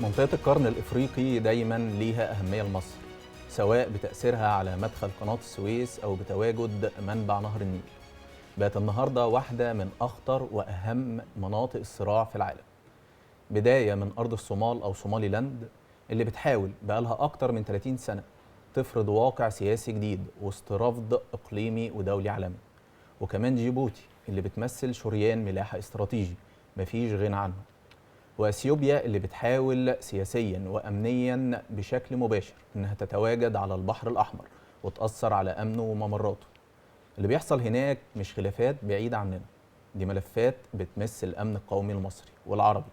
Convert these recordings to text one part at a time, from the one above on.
منطقة القرن الإفريقي دايما ليها أهمية لمصر، سواء بتأثيرها على مدخل قناة السويس أو بتواجد منبع نهر النيل. بقت النهاردة واحدة من أخطر وأهم مناطق الصراع في العالم، بداية من أرض الصومال أو صومالي لاند اللي بتحاول بقالها أكتر من 30 سنة تفرض واقع سياسي جديد وسط رفض إقليمي ودولي عالمي، وكمان جيبوتي اللي بتمثل شريان ملاحة استراتيجي مفيش غنى عنه، واثيوبيا اللي بتحاول سياسيا وامنيا بشكل مباشر انها تتواجد على البحر الاحمر وتاثر على امنه وممراته. اللي بيحصل هناك مش خلافات بعيده عننا، دي ملفات بتمس الامن القومي المصري والعربي،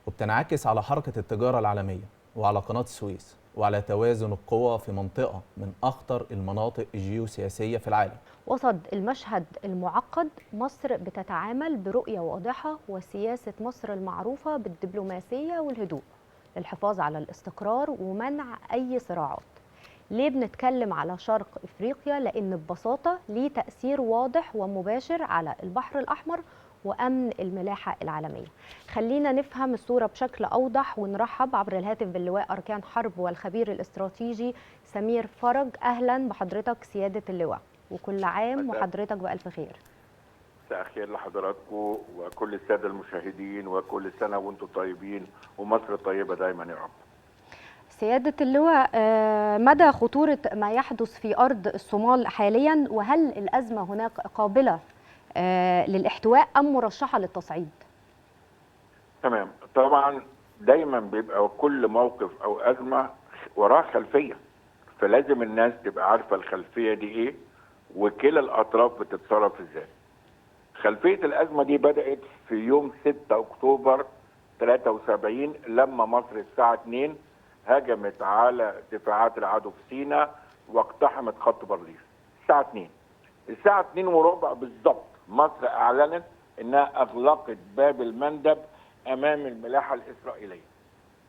وبتنعكس على حركه التجاره العالميه وعلى قناه السويس وعلى توازن القوى في منطقه من اخطر المناطق الجيوسياسيه في العالم. وسط المشهد المعقد، مصر بتتعامل برؤية واضحة وسياسة مصر المعروفة بالدبلوماسية والهدوء للحفاظ على الاستقرار ومنع أي صراعات. ليه بنتكلم على شرق إفريقيا؟ لأن ببساطة ليه تأثير واضح ومباشر على البحر الأحمر وأمن الملاحة العالمية. خلينا نفهم الصورة بشكل أوضح ونرحب عبر الهاتف باللواء أركان حرب والخبير الاستراتيجي سمير فرج. أهلا بحضرتك سيادة اللواء، وكل عام وحضرتك بألف خير. مساء الخير لحضراتكم وكل السادة المشاهدين، وكل سنة وانتم طيبين ومصر طيبة دايما يا رب. سيادة اللواء، مدى خطورة ما يحدث في أرض الصومال حاليا، وهل الأزمة هناك قابلة للاحتواء أم مرشحة للتصعيد؟ تمام، طبعا دايما بيبقى كل موقف أو أزمة وراه خلفية، فلازم الناس تبقى عارفة الخلفية دي إيه وكلا الأطراف بتتصرف إزاي. خلفية الأزمة دي بدأت في يوم 6 أكتوبر 73 لما مصر الساعة 2 هجمت على دفاعات العدو في سيناء واقتحمت خط بارليف. الساعة 2 وربع بالظبط مصر أعلنت إنها أغلقت باب المندب أمام الملاحة الإسرائيلية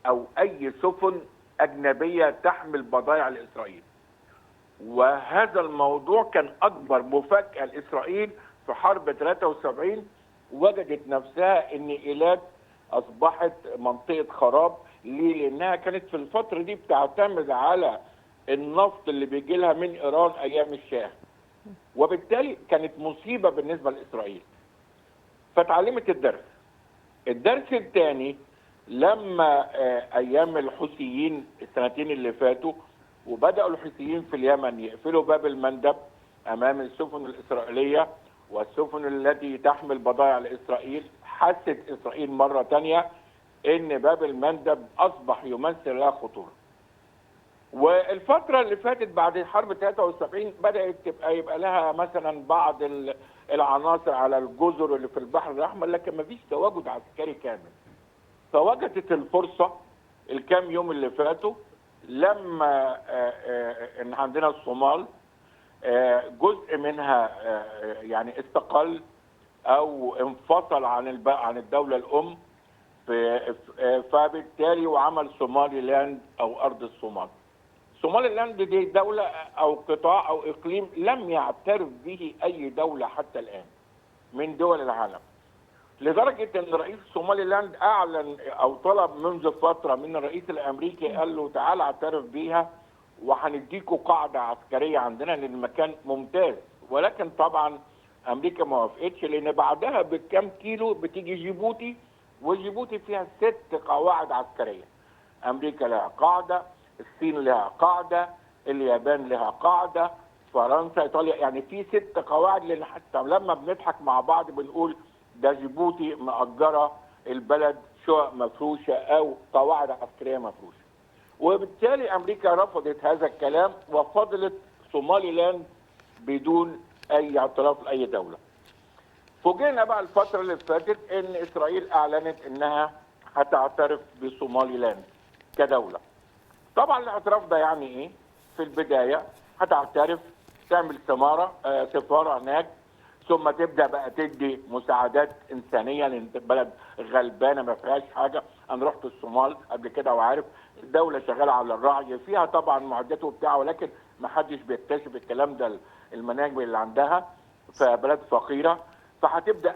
أو أي سفن أجنبية تحمل بضائع لإسرائيل. وهذا الموضوع كان أكبر مفاجأة لإسرائيل في حرب 73. وجدت نفسها إن إيلات أصبحت منطقة خراب. ليه؟ لأنها كانت في الفترة دي بتعتمد على النفط اللي بيجي لها من إيران أيام الشاه، وبالتالي كانت مصيبة بالنسبة لإسرائيل. فتعلمت الدرس الثاني لما أيام الحوثيين السنتين اللي فاتوا وبدأوا الحوثيين في اليمن يقفلوا باب المندب أمام السفن الإسرائيلية والسفن التي تحمل بضائع لإسرائيل، حست إسرائيل مرة تانية إن باب المندب أصبح يمثل لها خطورة. والفترة اللي فاتت بعد حرب 73 بدأت يبقى لها مثلا بعض العناصر على الجزر اللي في البحر الأحمر، لكن ما فيش تواجد عسكري كامل. فوجدت الفرصة الكام يوم اللي فاتوا لما إن عندنا الصومال جزء منها يعني استقل أو انفصل عن الدولة الأم، فبالتالي وعمل صومالي لاند أو أرض الصومال. صومالي لاند دي دولة أو قطاع أو إقليم لم يعترف به أي دولة حتى الآن من دول العالم، لدرجة أن رئيس صومالي لاند أعلن أو طلب منذ فترة من الرئيس الأمريكي، قال له تعال اعترف بيها وهنديكوا قاعدة عسكرية عندنا لأن المكان ممتاز. ولكن طبعا أمريكا ما وافقتش، لأن بعدها بكام كيلو بتيجي جيبوتي، وجيبوتي فيها 6 قواعد عسكرية. أمريكا لها قاعدة، الصين لها قاعدة، اليابان لها قاعدة، فرنسا، إيطاليا، يعني في 6 قواعد. لأن حتى لما بنضحك مع بعض بنقول ده جيبوتي مأجرة البلد شقق مفروشة أو قواعد عسكرية مفروشة. وبالتالي أمريكا رفضت هذا الكلام وفضلت صومالي لاند بدون أي اعتراف لأي دولة. فوجئنا بقى الفترة اللي فاتت إن إسرائيل أعلنت إنها هتعترف بصومالي لاند كدولة. طبعا الاعتراف ده يعني إيه؟ في البداية هتعترف، تعمل سفارة هناك، ثم تبدا بقى تدي مساعدات انسانيه لان بلد غلبانه ما فيهاش حاجه. انا رحت الصومال قبل كده وعارف الدوله شغاله على الرعي، فيها طبعا معدات وبتاع، ولكن ما حدش بيكتشف الكلام ده، المناجم اللي عندها، فبلد فقيره. فهتبدا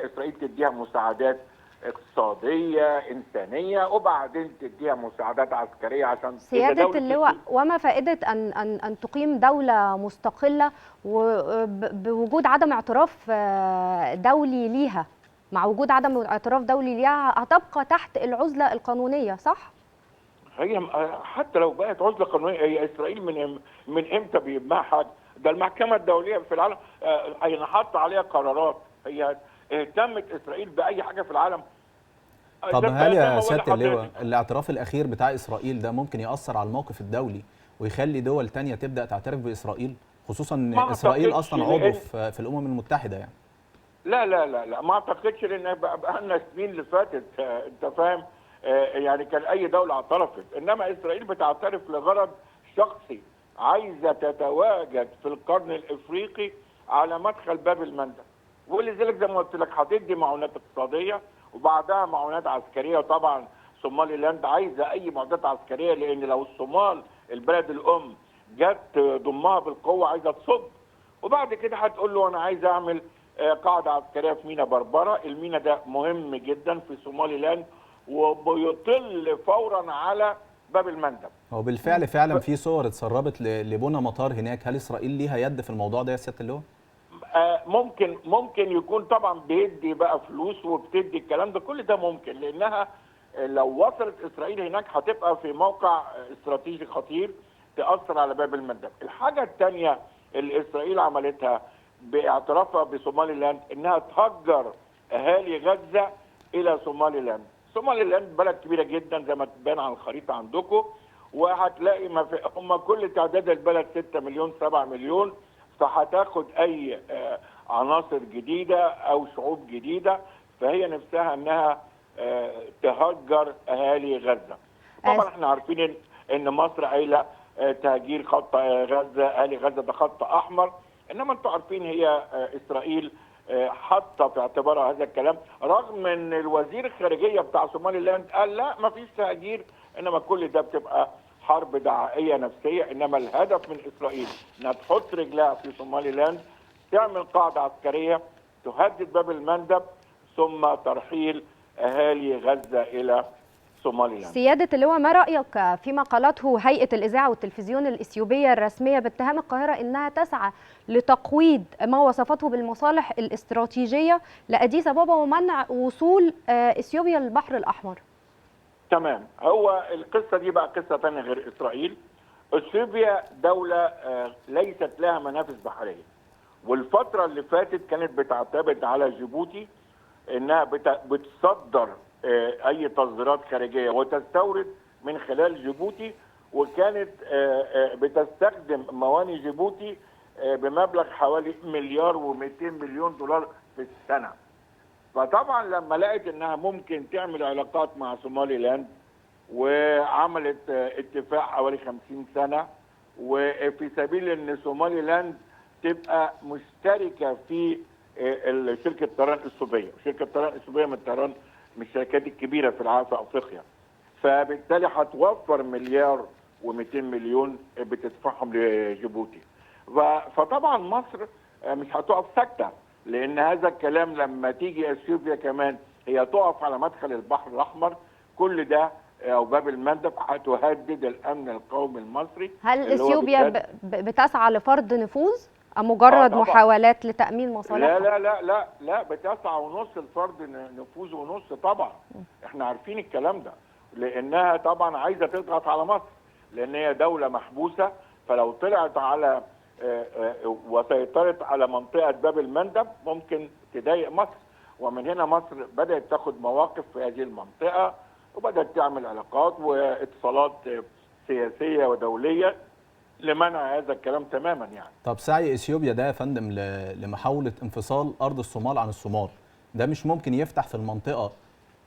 اسرائيل تديها مساعدات اقتصاديه انسانيه، وبعدين تديها مساعدات عسكريه عشان سيادة اللواء، وما فائدة أن تقيم دولة مستقلة وبوجود عدم اعتراف دولي ليها؟ مع وجود عدم اعتراف دولي ليها هتبقى تحت العزلة القانونية، صح؟ هي حتى لو بقت عزله قانونيه، هي اسرائيل من امتى بيهمها حاجه؟ ده المحكمه الدوليه في العالم حط عليها قرارات. هي اهتمت اسرائيل باي حاجه في العالم؟ طب هل يا سيادة اللواء الاعتراف الأخير بتاع إسرائيل ده ممكن يأثر على الموقف الدولي ويخلي دول تانية تبدأ تعترف بإسرائيل، خصوصا إن إسرائيل أصلا عضو في الأمم المتحدة يعني؟ لا لا لا لا، ما أعتقدش، لأن بقى لنا السنين اللي فاتت أنت فاهم، يعني كان أي دولة اعترفت، إنما إسرائيل بتعترف لغرض شخصي، عايزة تتواجد في القرن الإفريقي على مدخل باب المندب، ولذلك زي ما قلت لك هتدي معونات اقتصادية وبعدها معونات عسكريه. وطبعا صومالي لاند عايزه اي معدات عسكريه، لان لو الصومال البلد الام جت ضمها بالقوه عايزه تصد، وبعد كده هتقول له انا عايز اعمل قاعده عسكريه في ميناء بربره. الميناء ده مهم جدا في صومالي لاند وبيطل فورا على باب المندب. هو بالفعل فعلا في صور اتسربت لبنى مطار هناك، هل اسرائيل ليها يد في الموضوع ده يا سياده اللواء؟ ممكن يكون طبعا بيدي بقى فلوس وبتدي الكلام ده، كل ده ممكن، لانها لو وصلت اسرائيل هناك هتبقى في موقع استراتيجي خطير تاثر على باب المندب. الحاجه الثانيه اللي اسرائيل عملتها باعترافها بصومالي لاند انها تهجر اهالي غزه الى صومالي لاند. صومالي لاند بلد كبيره جدا زي ما تبان على الخريطه عندكم، وهتلاقي ما في هم كل تعداد البلد 6 مليون 7 مليون، فهتاخد اي عناصر جديده او شعوب جديده، فهي نفسها انها تهجر اهالي غزه. طبعا احنا عارفين ان مصر قايله تهجير خط غزه، اهالي غزه ده خط احمر، انما انتم عارفين هي اسرائيل حاطه في اعتبارها هذا الكلام، رغم ان الوزير الخارجيه بتاع صومالي لاند قال لا ما فيش تهجير، انما كل ده بتبقى حرب دعائيه نفسيه. انما الهدف من اسرائيل انها تحط رجلها في صومالي لاند، تعمل قاعده عسكريه تهدد باب المندب، ثم ترحيل اهالي غزه الى صومالي لاند. سياده اللواء، ما رايك فيما قالته هيئه الاذاعه والتلفزيون الاثيوبيه الرسميه باتهام القاهره انها تسعى لتقويض ما وصفته بالمصالح الاستراتيجيه لاديس ابابا ومنع وصول اثيوبيا للبحر الاحمر؟ تمام، هو القصه دي بقى قصه ثانيه غير اسرائيل. اثيوبيا دوله ليست لها منافذ بحريه، والفتره اللي فاتت كانت بتعتمد على جيبوتي انها بتصدر اي تصديرات خارجيه وتستورد من خلال جيبوتي، وكانت بتستخدم مواني جيبوتي بمبلغ حوالي مليار و200 مليون دولار في السنه. فطبعا لما لقت انها ممكن تعمل علاقات مع صومالي لاند، وعملت اتفاق حوالي 50 سنه، وفي سبيل ان صومالي لاند تبقى مشتركه في شركه الطيران الاثيوبيه، شركه الطيران الاثيوبيه من الشركات الكبيره في افريقيا، فبالتالي هتوفر مليار و200 مليون بتدفعهم لجيبوتي. فطبعا مصر مش هتقف ساكته، لان هذا الكلام لما تيجي اثيوبيا كمان هي تقف على مدخل البحر الاحمر، كل ده او باب المندب هتهدد الامن القومي المصري. هل اثيوبيا بتسعى لفرض نفوذ ام مجرد محاولات لتامين مصالحها؟ لا لا لا لا لا، بتسعى ونص لفرض نفوذ ونص طبعا، احنا عارفين الكلام ده، لانها طبعا عايزه تضغط على مصر، لان هي دوله محبوسه، فلو طلعت على وسيطرت على منطقه باب المندب ممكن تضايق مصر، ومن هنا مصر بدات تاخد مواقف في هذه المنطقه، وبدات تعمل علاقات واتصالات سياسيه ودوليه لمنع هذا الكلام تماما يعني. طب سعي اثيوبيا ده يا فندم لمحاوله انفصال ارض الصومال عن الصومال، ده مش ممكن يفتح في المنطقه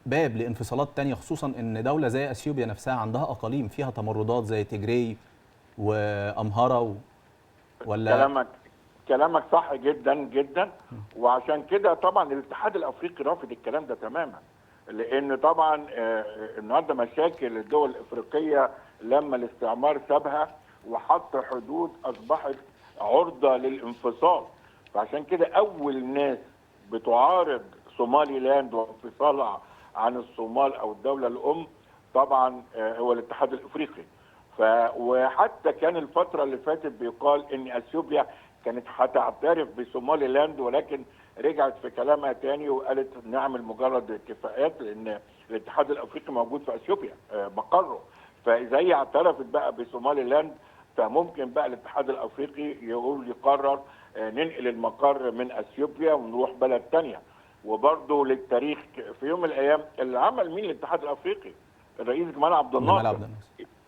باب لانفصالات تانية، خصوصا ان دوله زي اثيوبيا نفسها عندها اقاليم فيها تمردات زي تجري وامهره ولا؟ كلامك صح جدا جدا، وعشان كده طبعا الاتحاد الافريقي رافض الكلام ده تماما، لان طبعا النهارده مشاكل الدول الافريقيه لما الاستعمار سابها وحط حدود اصبحت عرضه للانفصال، فعشان كده اول ناس بتعارض صومالي لاند وانفصالها عن الصومال او الدوله الام طبعا هو الاتحاد الافريقي. وحتى كان الفتره اللي فاتت بيقال ان اثيوبيا كانت هتعترف بصومالي لاند، ولكن رجعت في كلامها تاني وقالت نعمل مجرد اتفاقات، لان الاتحاد الافريقي موجود في اثيوبيا مقره. فاذا هي اعترفت بقى بصومالي لاند فممكن بقى الاتحاد الافريقي يقرر ننقل المقر من اثيوبيا ونروح بلد ثانيه. وبرضه للتاريخ في يوم من الايام اللي عمل مين الاتحاد الافريقي؟ الرئيس جمال عبد الناصر.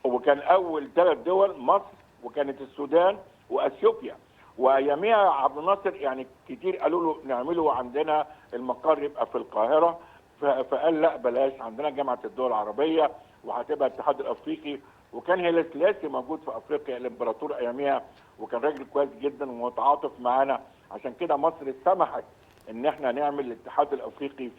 وكان اول 3 دول مصر وكانت السودان واثيوبيا. واياميها عبد الناصر يعني كتير قالوا له نعمله عندنا المقر يبقى في القاهره، فقال لا بلاش، عندنا جامعه الدول العربيه وهتبقى الاتحاد الافريقي. وكان هيلي سلاسي موجود في افريقيا الامبراطور اياميها، وكان راجل كويس جدا ومتعاطف معانا. عشان كده مصر سمحت ان احنا نعمل الاتحاد الافريقي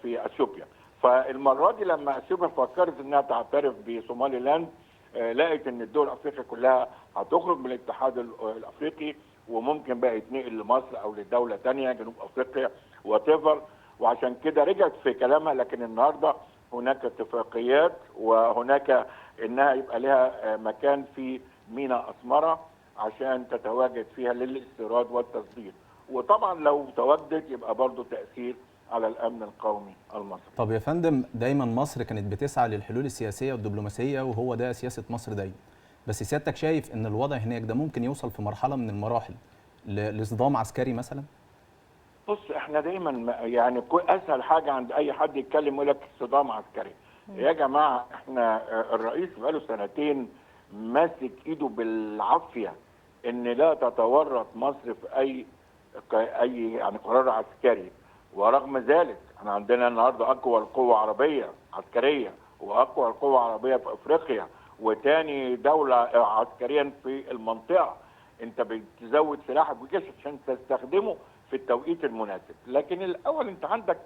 في اثيوبيا. فالمره دي لما اثيوبيا فكرت انها تعترف بصومالي لاند لقيت ان الدول الافريقيه كلها هتخرج من الاتحاد الافريقي، وممكن بقى يتنقل لمصر او لدوله ثانيه جنوب افريقيا واتيفر. وعشان كده رجعت في كلامها. لكن النهارده هناك اتفاقيات، وهناك انها يبقى لها مكان في ميناء اسمره عشان تتواجد فيها للاستيراد والتصدير. وطبعا لو تواجدت يبقى برضه تاثير على الامن القومي المصري. طب يا فندم، دايما مصر كانت بتسعى للحلول السياسيه والدبلوماسيه، وهو ده سياسه مصر دايما. بس سيادتك شايف ان الوضع هناك ده ممكن يوصل في مرحله من المراحل لاصدام عسكري مثلا؟ بص، احنا دايما يعني اسهل حاجه عند اي حد يتكلم يقول لك صدام عسكري. يا جماعه احنا الرئيس بقاله 2 سنين ماسك ايده بالعافيه ان لا تتورط مصر في اي يعني قرار عسكري. ورغم ذلك احنا عندنا النهارده اقوى القوى عربيه عسكريه، واقوى القوى عربيه في افريقيا، وتاني دوله عسكريا في المنطقه. انت بتزود سلاحك وجيشك عشان تستخدمه في التوقيت المناسب. لكن الاول انت عندك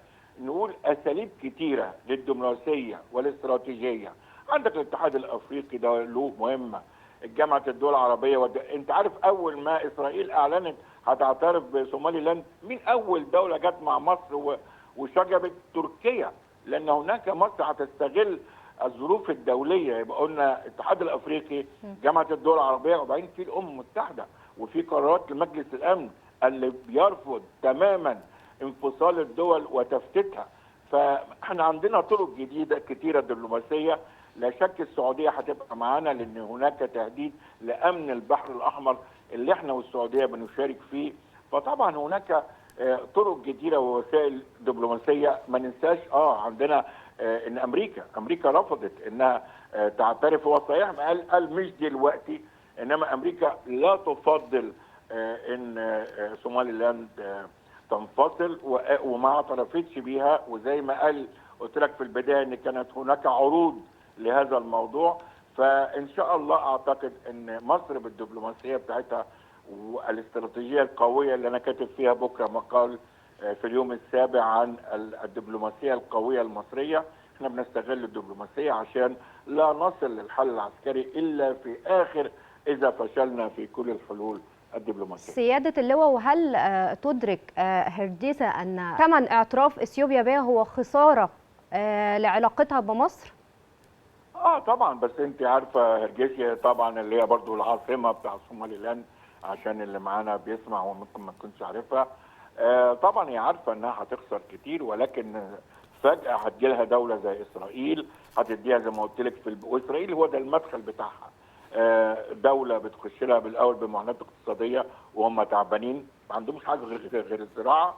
نقول اساليب كتيره للدبلوماسيه والاستراتيجيه. عندك الاتحاد الافريقي ده له مهمه، جامعه الدول العربيه انت عارف اول ما اسرائيل اعلنت هتعترف بصومالي لاند مين اول دوله جت مع مصر وشجبت؟ تركيا. لان هناك مصر هتستغل الظروف الدوليه. يبقى قلنا الاتحاد الافريقي، جامعه الدول العربيه، وبعدين في الامم المتحده، وفي قرارات لمجلس الامن اللي بيرفض تماما انفصال الدول وتفتيتها. فاحنا عندنا طرق جديده كثيره دبلوماسيه. لا شك السعوديه هتبقى معانا لان هناك تهديد لامن البحر الاحمر اللي احنا والسعوديه بنشارك فيه. فطبعا هناك طرق كثيره ووسائل دبلوماسيه. ما ننساش عندنا ان امريكا رفضت انها تعترف. هو صحيح قال مش دلوقتي، انما امريكا لا تفضل ان صومالي لاند تنفصل وما اعترفتش بيها. وزي ما قلت لك في البدايه ان كانت هناك عروض لهذا الموضوع. فان شاء الله اعتقد ان مصر بالدبلوماسيه بتاعتها والاستراتيجيه القويه اللي انا كاتب فيها بكره مقال في اليوم السابع عن الدبلوماسيه القويه المصريه. احنا بنستغل الدبلوماسيه عشان لا نصل للحل العسكري الا في اخر اذا فشلنا في كل الحلول الدبلوماسيه. سياده اللواء، وهل تدرك هرديسة ان ثمن اعتراف اثيوبيا بها هو خساره لعلاقتها بمصر؟ طبعا. بس انت عارفه هرجيسيا طبعا اللي هي برضو العاصمه بتاع صومالي لاند، عشان اللي معانا بيسمع وممكن ما تكونش عارفها. طبعا هي عارفه انها هتخسر كتير، ولكن فجاه هتجيلها دوله زي اسرائيل هتديها زي ما قلت لك واسرائيل هو ده المدخل بتاعها. دوله بتخش لها بالاول بمعونات اقتصاديه وهم تعبانين ما عندهمش حاجه غير الزراعه.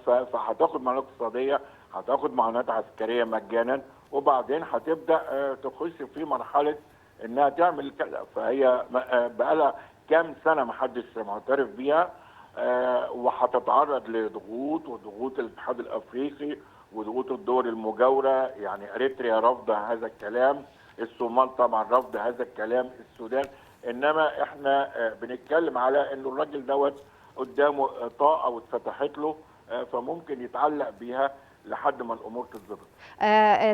فهتاخد معونات اقتصاديه، هتاخد معونات عسكريه مجانا، وبعدين هتبدا تخش في مرحله انها تعمل كذا. فهي بقالها كام سنه ما حدش معترف بيها، وهتتعرض لضغوط وضغوط الاتحاد الافريقي وضغوط الدول المجاوره. يعني اريتريا رافضه هذا الكلام، الصومال طبعا رافضه هذا الكلام، السودان. انما احنا بنتكلم على انه الراجل دوت قدامه طاقه واتفتحت له، فممكن يتعلق بيها لحد ما الامور تتظبط.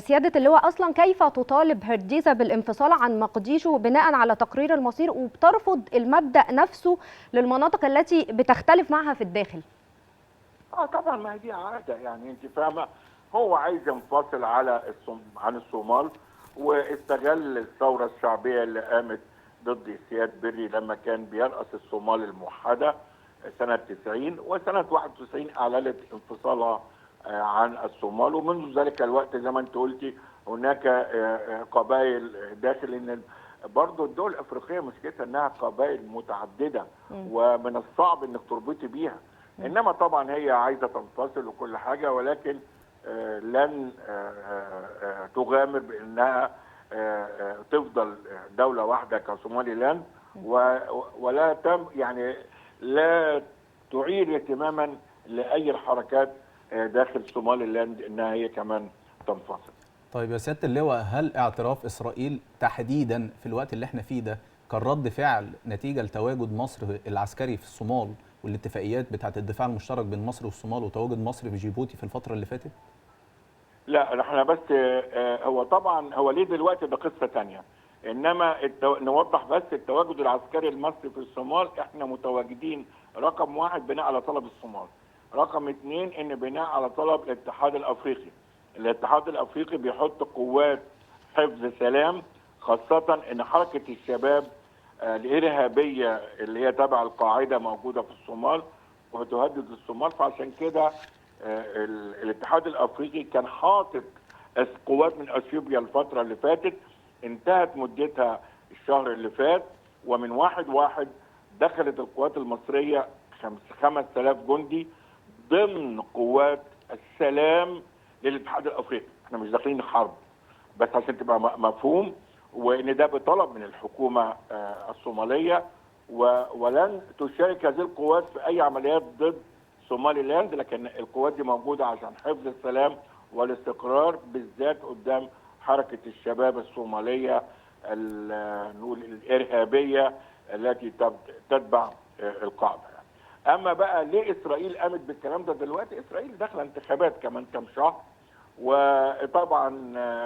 سياده اللواء، اصلا كيف تطالب هرديسة بالانفصال عن مقديشو بناء على تقرير المصير، وبترفض المبدا نفسه للمناطق التي بتختلف معها في الداخل؟ طبعا ما هي دي عاده. يعني انت فاهمه، هو عايز ينفصل عن الصومال، واستغل الثوره الشعبيه اللي قامت ضد سياد بري لما كان بيرأس الصومال الموحده سنه 90، وسنه 91 اعلنت انفصالها عن الصومال. ومنذ ذلك الوقت زي ما انت قلتي هناك قبائل داخل، ان برضه الدول الافريقيه مشكلتها انها قبائل متعدده ومن الصعب انك تربطي بيها. انما طبعا هي عايزه تنفصل وكل حاجه، ولكن لن تغامر بانها تفضل دوله واحده كصومالي لاند، ولا يعني لا تعير اهتماما لاي الحركات داخل صومالي لاند انها هي كمان تنفصل. طيب يا سياده اللواء، هل اعتراف اسرائيل تحديدا في الوقت اللي احنا فيه ده كان رد فعل نتيجه لتواجد مصر العسكري في الصومال والاتفاقيات بتاعه الدفاع المشترك بين مصر والصومال وتواجد مصر في جيبوتي في الفتره اللي فاتت؟ لا احنا بس هو طبعا هو ليه دلوقتي ده قصه ثانيه، انما نوضح بس التواجد العسكري المصري في الصومال احنا متواجدين رقم 1 بناء على طلب الصومال، رقم 2 ان بناء على طلب الاتحاد الافريقي. الاتحاد الافريقي بيحط قوات حفظ سلام، خاصه ان حركه الشباب الارهابيه اللي هي تبع القاعده موجوده في الصومال وتهدد الصومال، فعشان كده الاتحاد الافريقي كان حاطط قوات من اثيوبيا الفتره اللي فاتت، انتهت مدتها الشهر اللي فات، ومن 1/1 دخلت القوات المصريه 5000 جندي ضمن قوات السلام للاتحاد الافريقي. احنا مش داخلين حرب، بس عشان تبقى مفهوم، وان ده بطلب من الحكومه الصوماليه، ولن تشارك هذه القوات في اي عمليات ضد صومالي لاند، لكن القوات دي موجوده عشان حفظ السلام والاستقرار، بالذات قدام حركه الشباب الصوماليه نقول الارهابيه التي تتبع القاعده. اما بقى ليه اسرائيل قامت بالكلام ده دلوقتي؟ اسرائيل داخله انتخابات كمان كام شهر، وطبعا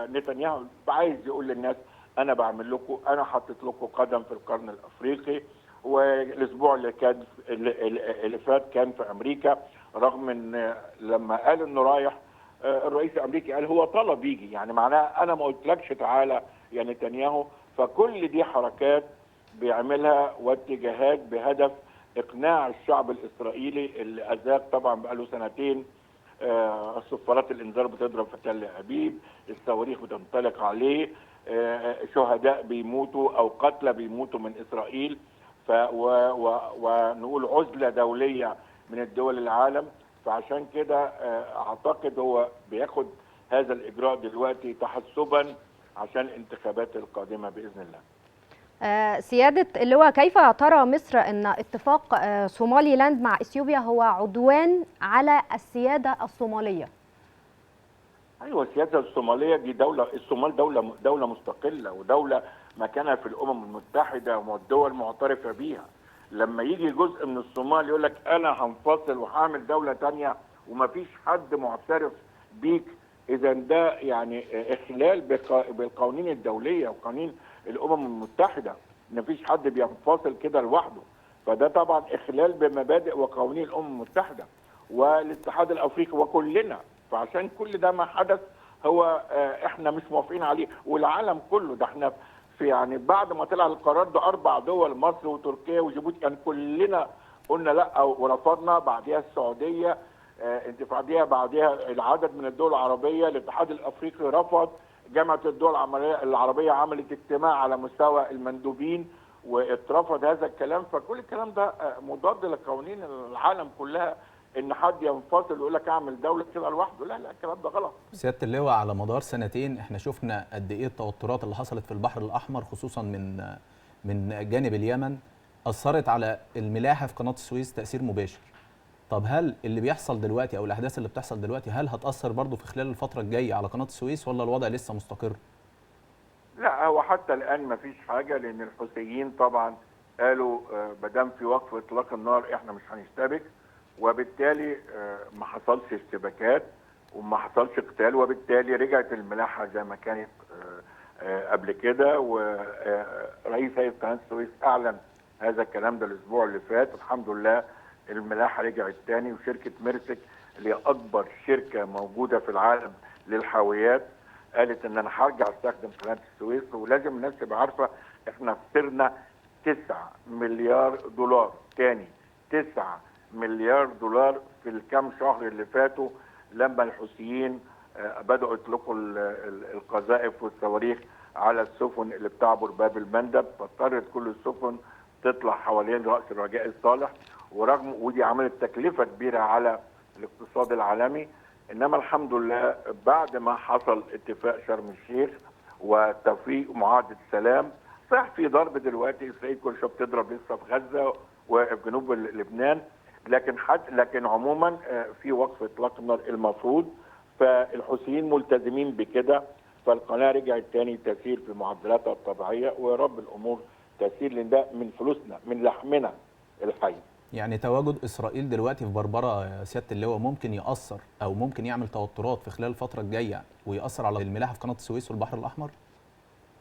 نتنياهو عايز يقول للناس انا بعمل لكم، انا حطيت لكم قدم في القرن الافريقي. والاسبوع اللي فات كان في امريكا، رغم ان لما قال انه رايح الرئيس الامريكي قال هو طلب يجي، يعني معناها انا ما قلتلكش تعالى يا نتنياهو. فكل دي حركات بيعملها واتجاهات بهدف اقناع الشعب الاسرائيلي اللي اذاق طبعا بقاله سنتين صفارات الانذار بتضرب في تل ابيب، الصواريخ بتنطلق عليه، شهداء بيموتوا او قتلى بيموتوا من اسرائيل، ونقول عزله دوليه من الدول العالم. فعشان كده اعتقد هو بياخد هذا الاجراء دلوقتي تحسبا عشان الانتخابات القادمه باذن الله. سيادة اللواء، كيف ترى مصر أن اتفاق صومالي لاند مع إثيوبيا هو عدوان على السيادة الصومالية؟ ايوه، السياده الصوماليه دي دوله، الصومال دوله مستقله ودوله مكانها في الامم المتحده والدول معترفه بيها. لما يجي جزء من الصومال يقول لك انا هنفصل وهعمل دوله ثانيه ومفيش حد معترف بيك، اذا ده يعني اخلال بالقوانين الدوليه وقوانين الامم المتحده، مفيش حد بينفصل كده لوحده. فده طبعا اخلال بمبادئ وقوانين الامم المتحده والاتحاد الافريقي وكلنا. فعشان كل ده ما حدث هو احنا مش موافقين عليه، والعالم كله ده احنا في يعني بعد ما طلع القرار ده 4 دول مصر وتركيا وجيبوتي كان كلنا قلنا لا ورفضنا، بعديها السعوديه انتفاضيه، بعديها العدد من الدول العربيه، الاتحاد الافريقي رفض، جامعه الدول العربيه عملت اجتماع على مستوى المندوبين واترفض هذا الكلام. فكل الكلام ده مضاد لقوانين العالم كلها، ان حد ينفصل ويقول لك اعمل دوله كده لوحده، لا الكلام ده غلط. سياده اللواء، على مدار سنتين احنا شفنا قد ايه التوترات اللي حصلت في البحر الاحمر، خصوصا من جانب اليمن، اثرت على الملاحه في قناه السويس تاثير مباشر. طب هل اللي بيحصل دلوقتي او الاحداث اللي بتحصل دلوقتي هل هتاثر برضو في خلال الفتره الجايه على قناه السويس ولا الوضع لسه مستقر؟ لا هو حتى الان ما فيش حاجه، لان الحوثيين طبعا قالوا ما دام في وقف اطلاق النار احنا مش هنشتبك، وبالتالي ما حصلش اشتباكات وما حصلش قتال، وبالتالي رجعت الملاحه زي ما كانت قبل كده. ورئيس هيئه قناه السويس اعلن هذا الكلام ده الاسبوع اللي فات، الحمد لله الملاحه رجعت تاني، وشركه ميرسك اللي هي اكبر شركه موجوده في العالم للحاويات، قالت ان انا هرجع استخدم قناه السويس. ولازم الناس تبقى عارفه احنا خسرنا 9 مليار دولار تاني، 9 مليار دولار في الكام شهر اللي فاتوا لما الحوثيين بدأوا يطلقوا القذائف والصواريخ على السفن اللي بتعبر باب المندب، فاضطرت كل السفن تطلع حوالين رأس الرجاء الصالح، ودي عملت تكلفة كبيرة على الاقتصاد العالمي. انما الحمد لله بعد ما حصل اتفاق شرم الشيخ وتوفيق معاهدة السلام، صح في ضرب دلوقتي، اسرائيل كل شويه بتضرب لسه في غزة وفي جنوب لبنان، لكن عموما في وقف اطلاق النار المفروض، فالحوثيين ملتزمين بكده، فالقناه رجعت تاني تسير في معدلاتها الطبيعيه، ويا رب الامور تسير، لان ده من فلوسنا من لحمنا الحي. يعني تواجد اسرائيل دلوقتي في بربره يا سياده اللواء ممكن ياثر او ممكن يعمل توترات في خلال الفتره الجايه وياثر على الملاحه في قناه السويس والبحر الاحمر؟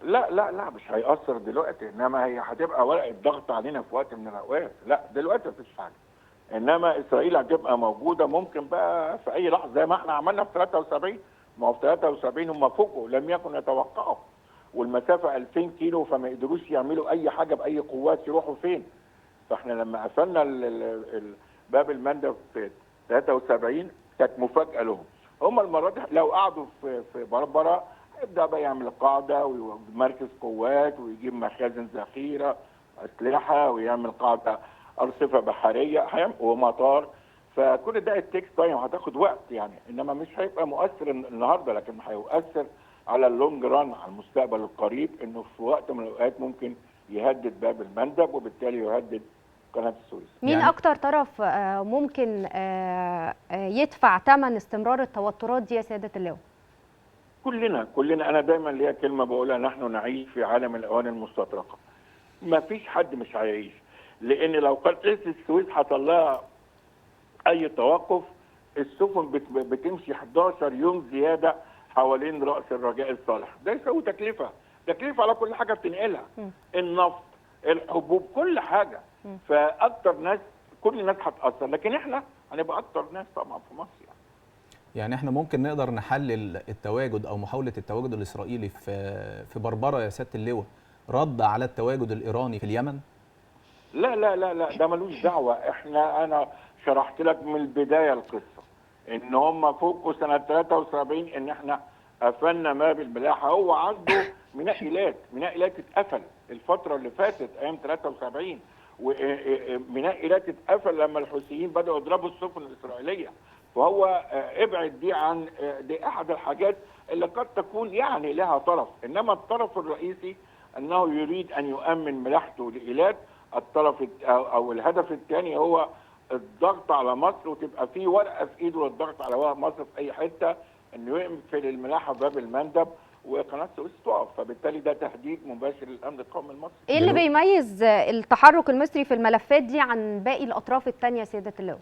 لا لا لا، مش هيأثر دلوقتي، انما هي هتبقى ورقه ضغط علينا في وقت من الاوقات. لا دلوقتي مفيش حاجه، انما اسرائيل هتبقى موجوده ممكن بقى في اي لحظه زي ما احنا عملنا في 73. ما هو في 73 هم فوقوا لم يكن يتوقعوا، والمسافه 2000 كيلو، فما قدروش يعملوا اي حاجه باي قوات يروحوا فين. فاحنا لما قفلنا باب المندب في 73 كانت مفاجاه لهم. هم المره دي لو قعدوا في بربره هيبدا بقى يعمل قاعده ومركز قوات ويجيب مخازن ذخيره اسلحه ويعمل قاعده ارصفه بحريه ومطار، فكل ده التكس تايم هتاخد وقت يعني، انما مش هيبقى مؤثر النهارده، لكن هيؤثر على اللونج ران، على المستقبل القريب، انه في وقت من الاوقات ممكن يهدد باب المندب وبالتالي يهدد قناه السويس. مين يعني اكتر طرف ممكن يدفع ثمن استمرار التوترات دي يا سياده اللواء؟ كلنا انا دايما ليا كلمه بقولها، نحن نعيش في عالم الاواني المستطرقه. ما فيش حد مش هيعيش، لان لو قناه السويس حصل لها اي توقف، السفن بتمشي 11 يوم زياده حوالين راس الرجاء الصالح، ده يساوي تكلفه على كل حاجه بتنقلها، النفط، الحبوب، كل حاجه. فاكتر ناس، كل الناس هتاثر، لكن احنا هنبقى اكتر ناس طبعا في مصر يعني احنا ممكن نقدر نحلل التواجد او محاوله التواجد الاسرائيلي في بربره يا سياده اللواء رد على التواجد الايراني في اليمن؟ لا لا لا لا، ده ملوش دعوه. انا شرحت لك من البدايه القصه ان هم فوقوا سنه 73 ان احنا قفلنا باب الملاحه. هو عنده ميناء ايلات اتقفل الفتره اللي فاتت ايام 73، وميناء ايلات اتقفل لما الحوثيين بداوا يضربوا السفن الاسرائيليه. فهو ابعد دي عن دي احد الحاجات اللي قد تكون يعني لها طرف، انما الطرف الرئيسي انه يريد ان يؤمن ملاحته لايلات. الطرف او الهدف الثاني هو الضغط على مصر، وتبقى في ورقه في ايده للضغط على مصر في اي حته انه يقفل الملاحه في باب المندب وقناه السويس تقف، فبالتالي ده تهديد مباشر للامن القومي المصري. ايه اللي بيميز التحرك المصري في الملفات دي عن باقي الاطراف الثانيه يا سياده اللواء؟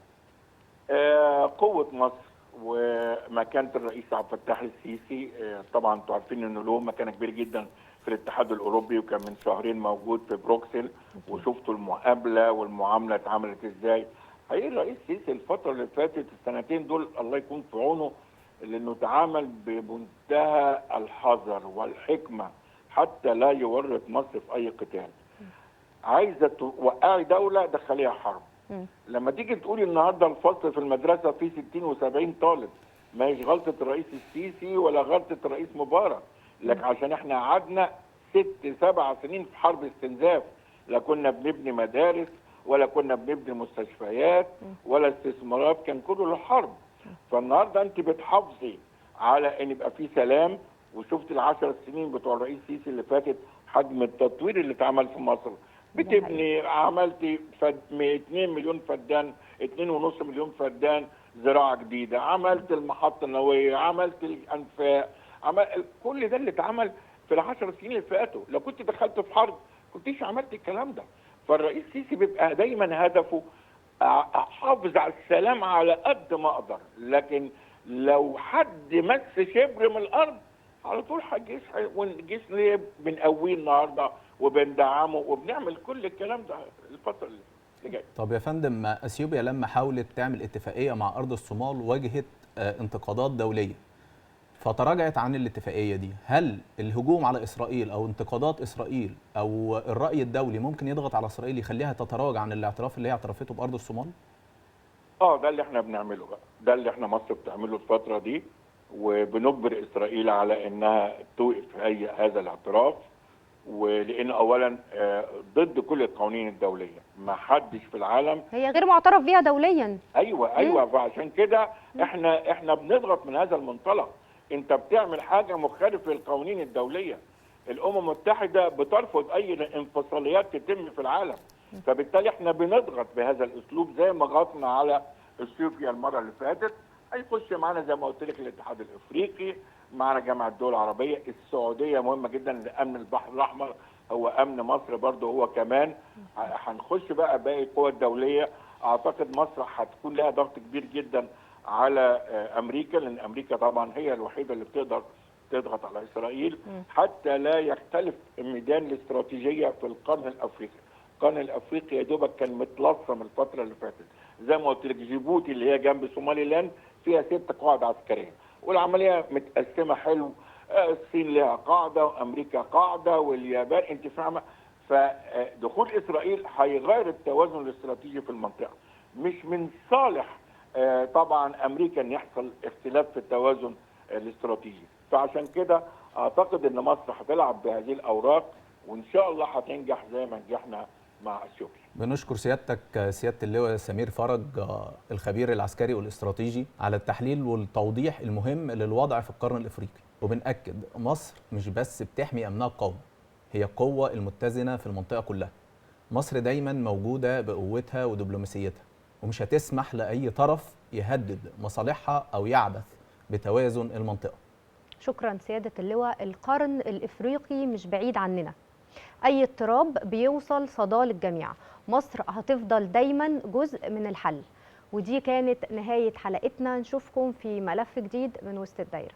قوه مصر ومكانه الرئيس عبد الفتاح السيسي. طبعا انتوا عارفين انه له مكانه كبيره جدا في الاتحاد الاوروبي، وكان من شهرين موجود في بروكسل، وشفتوا المقابله والمعامله اتعملت ازاي. حقيقي الرئيس السيسي الفتره اللي فاتت السنتين دول الله يكون في عونه، لانه تعامل بمنتهى الحذر والحكمه حتى لا يورط مصر في اي قتال. عايزه توقعي دوله دخليها حرب. لما تيجي تقولي النهارده الفصل في المدرسه فيه 60 و70 طالب، ما هيش غلطه الرئيس السيسي ولا غلطه الرئيس مبارك، لكن عشان احنا قعدنا 6-7 سنين في حرب استنزاف، لا كنا بنبني مدارس ولا كنا بنبني مستشفيات ولا استثمارات، كان كله للحرب. فالنهارده انت بتحافظي على ان يبقى في سلام، وشفت ال10 سنين بتوع الرئيس السيسي اللي فاتت حجم التطوير اللي اتعمل في مصر. بتبني، عملتي 2 مليون فدان، 2.5 مليون فدان زراعه جديده، عملت المحطه النوويه، عملت الانفاق، كل ده اللي اتعمل في ال10 سنين اللي فاتوا. لو كنت دخلت في حرب كنتيش عملت الكلام ده. فالرئيس السيسي بيبقى دايما هدفه احافظ على السلام على قد ما اقدر، لكن لو حد مس شبر من الارض على طول والجيش ليه بنقويه النهارده وبندعمه وبنعمل كل الكلام ده الفتره اللي جاي. طب يا فندم، اثيوبيا لما حاولت تعمل اتفاقيه مع ارض الصومال واجهت انتقادات دوليه فتراجعت عن الاتفاقيه دي. هل الهجوم على اسرائيل او انتقادات اسرائيل او الراي الدولي ممكن يضغط على اسرائيل يخليها تتراجع عن الاعتراف اللي هي اعترفته بارض الصومال؟ ده اللي احنا بنعمله بقى، ده اللي احنا مصر بتعمله الفتره دي، وبنجبر اسرائيل على انها توقف هذا الاعتراف. ولان اولا ضد كل القوانين الدوليه، ما حدش في العالم، هي غير معترف بيها دوليا. ايوه فعشان كده احنا بنضغط من هذا المنطلق. انت بتعمل حاجه مخالفه للقوانين الدوليه. الامم المتحده بترفض اي انفصاليات تتم في العالم، فبالتالي احنا بنضغط بهذا الاسلوب زي ما ضغطنا على اثيوبيا المره اللي فاتت. هيخش معانا زي ما قلت لك الاتحاد الافريقي، معانا جامعه الدول العربيه، السعوديه مهمه جدا لامن البحر الاحمر، هو امن مصر برضه هو كمان. هنخش بقى باقي القوى الدوليه. اعتقد مصر هتكون لها ضغط كبير جدا على امريكا، لان امريكا طبعا هي الوحيده اللي بتقدر تضغط على اسرائيل حتى لا يختلف ميدان الاستراتيجيه في القرن الافريقي. القرن الافريقي يا دوبك كان متلصم الفتره اللي فاتت. زي ما قلت لك جيبوتي اللي هي جنب سومالي لاند فيها 6 قواعد عسكريه، والعمليه متقسمه حلو. الصين لها قاعده وامريكا قاعده واليابان، انت فاهمه. فدخول اسرائيل هيغير التوازن الاستراتيجي في المنطقه. مش من صالح طبعا امريكا ان يحصل اختلاف في التوازن الاستراتيجي. فعشان كده اعتقد ان مصر هتلعب بهذه الاوراق، وان شاء الله هتنجح زي ما نجحنا مع اثيوبيا. بنشكر سيادتك سياده اللواء سمير فرج الخبير العسكري والاستراتيجي على التحليل والتوضيح المهم للوضع في القرن الافريقي. وبنأكد مصر مش بس بتحمي امنها القومي، هي القوه المتزنه في المنطقه كلها. مصر دايما موجوده بقوتها ودبلوماسيتها، ومش هتسمح لاي طرف يهدد مصالحها او يعبث بتوازن المنطقه. شكرا سياده اللواء. القرن الافريقي مش بعيد عننا، أي اضطراب بيوصل صدى للجميع. مصر هتفضل دايما جزء من الحل. ودي كانت نهاية حلقتنا، نشوفكم في ملف جديد من وسط الدايرة.